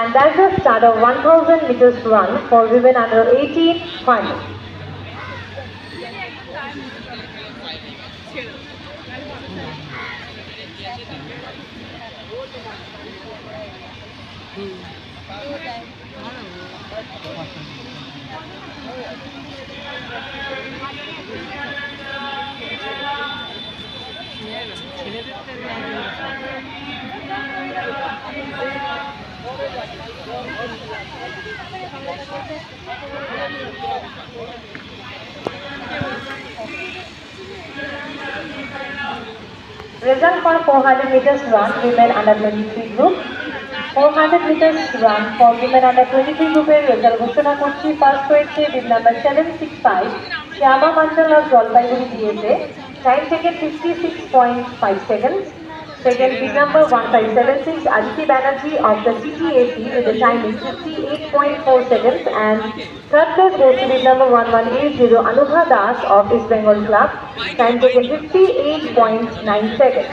And that's the start of 1000 meters run for women under 18 final. Result for 400 meters run, women under 23 group. 400 meters run for women under 23 গ্রুপের result ঘোষণা করছি। First হয়েছে bill number 765 Shyama Mondal of Jalpaiguri দিয়েছে, time থেকে 56.5 seconds. Second, bid number 1576 Aditi Banerjee of the CTAC with a time is 58.4 seconds. And third place goes to bid number 1180 Anubha Das of East Bengal Club, time taken 58.9 seconds.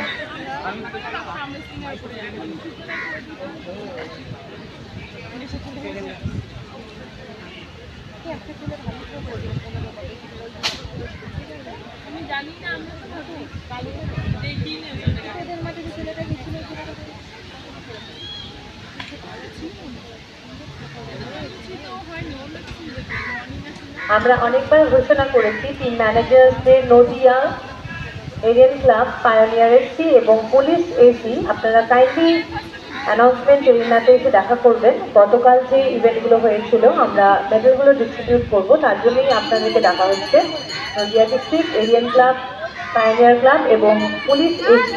আমরা অনেকবার ঘোষণা করেছি team ম্যানেজারদের Nadia Aryan club, pioneer AC এবং police AC আপনারা kindly announcement এরিনাতে এসে দেখা করবেন। গতকাল যে ইভেন্টগুলো হয়েছিল আমরা মেডেলগুলো ডিস্ট্রিবিউট করব, তার জন্যই আপনাদেরকে ডাকা হচ্ছে। Nadia district Aryan club, pioneer club এবং পুলিশ এসি।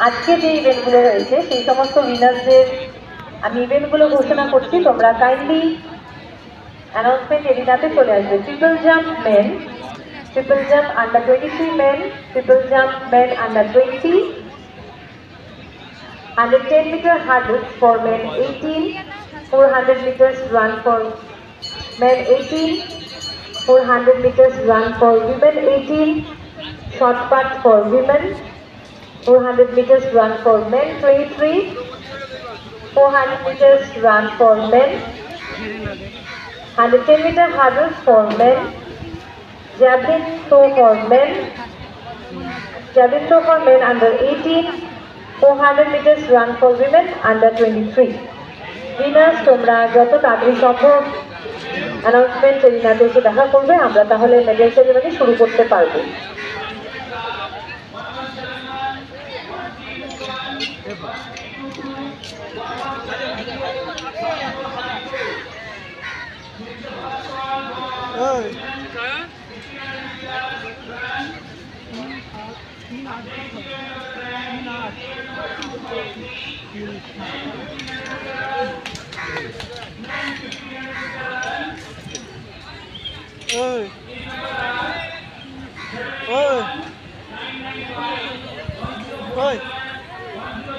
আজকে যে ইভেন্টগুলো হয়েছে সেই সমস্ত উইনার্সদের আমি ইভেন্টগুলো ঘোষণা করছি, তোমরা কাইন্ডলি অ্যানাউন্সমেন্ট এরিনাতে চলে আসবে। Triple jump men, triple jump under 23 men, triple jump men under 20, 110 meter hurdles for men 18, 400 meters run for men 18, 400 meters run for women 18, short put for women, 400 meters run for men 23, 400 meters run for men, 110 meter hurdles for men, javelin throw for men, javelin throw for men under 18, 400 meters run for women under 23. Winners তোমরা যত তাড়াতাড়ি সম্ভব announcement এরিনাতে এসে দেখা করবে, আমরা তাহলে মেডেল সেরিমনি শুরু করতে পারবো। Oi!